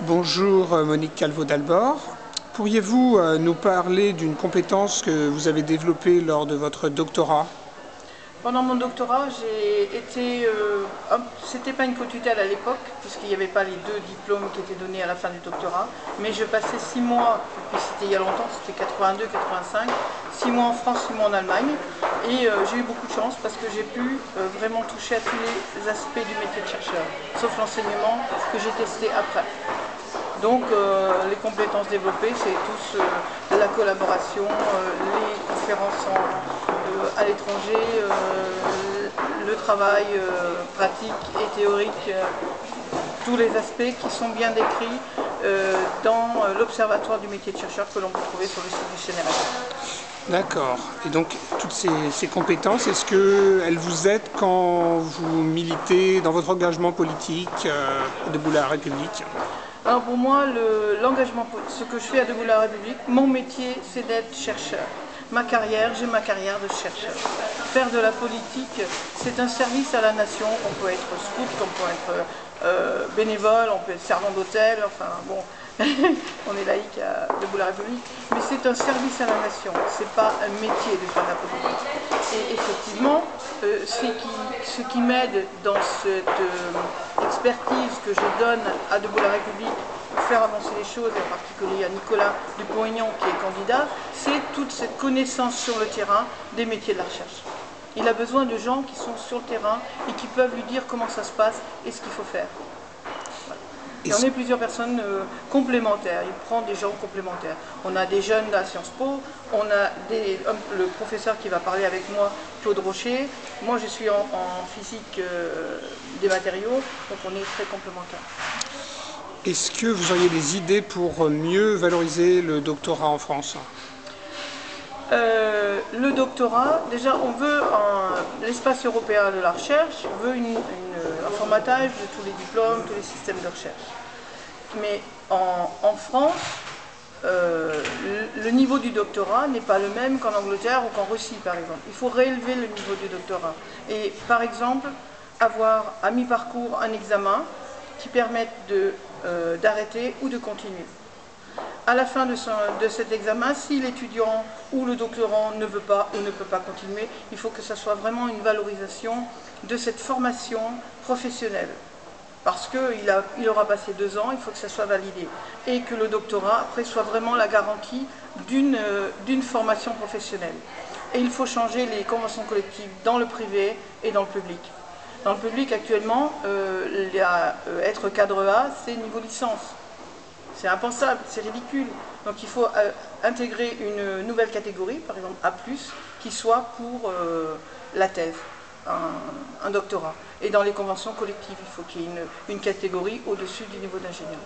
Bonjour Monique Calvo-Dalbor. Pourriez-vous nous parler d'une compétence que vous avez développée lors de votre doctorat? Pendant mon doctorat, j'ai été... c'était pas une co-tutelle à l'époque, puisqu'il n'y avait pas les deux diplômes qui étaient donnés à la fin du doctorat, mais je passais 6 mois, puis c'était il y a longtemps, c'était 82-85, 6 mois en France, 6 mois en Allemagne, et j'ai eu beaucoup de chance parce que j'ai pu vraiment toucher à tous les aspects du métier de chercheur, sauf l'enseignement que j'ai testé après. Donc les compétences développées, c'est tous la collaboration, les conférences à l'étranger, le travail pratique et théorique, tous les aspects qui sont bien décrits dans l'observatoire du métier de chercheur que l'on peut trouver sur le site du CNRS. D'accord. Et donc, toutes ces compétences, est-ce qu'elles vous aident quand vous militez dans votre engagement politique debout la République? Alors pour moi, l'engagement, ce que je fais à Debout la République, mon métier, c'est d'être chercheur. J'ai ma carrière de chercheur. Faire de la politique, c'est un service à la nation. On peut être scout, on peut être bénévole, on peut être servant d'hôtel, enfin bon, on est laïque à Debout la République, mais c'est un service à la nation, c'est pas un métier de faire de la politique. Et effectivement, ce qui m'aide dans cette expertise que je donne à Debout la République pour faire avancer les choses, et en particulier à Nicolas Dupont-Aignan qui est candidat, c'est toute cette connaissance sur le terrain des métiers de la recherche. Il a besoin de gens qui sont sur le terrain et qui peuvent lui dire comment ça se passe et ce qu'il faut faire. Et on est plusieurs personnes complémentaires, il prend des gens complémentaires. On a des jeunes à Sciences Po, on a le professeur qui va parler avec moi, Claude Rocher. Moi je suis en physique des matériaux, donc on est très complémentaires. Est-ce que vous auriez des idées pour mieux valoriser le doctorat en France? Le doctorat, déjà on veut, l'espace européen de la recherche veut un formatage de tous les diplômes, tous les systèmes de recherche. Mais en France, le niveau du doctorat n'est pas le même qu'en Angleterre ou qu'en Russie par exemple. Il faut réélever le niveau du doctorat. Et par exemple, avoir à mi-parcours un examen qui permette d'arrêter ou de continuer. À la fin de cet examen, si l'étudiant ou le doctorant ne veut pas ou ne peut pas continuer, il faut que ça soit vraiment une valorisation de cette formation professionnelle. Parce qu'il aura passé 2 ans, il faut que ça soit validé. Et que le doctorat, après, soit vraiment la garantie d'une formation professionnelle. Et il faut changer les conventions collectives dans le privé et dans le public. Dans le public, actuellement, être cadre A, c'est niveau licence. C'est impensable, c'est ridicule. Donc il faut intégrer une nouvelle catégorie, par exemple A+, qui soit pour la thèse, un doctorat. Et dans les conventions collectives, il faut qu'il y ait une catégorie au-dessus du niveau d'ingénieur.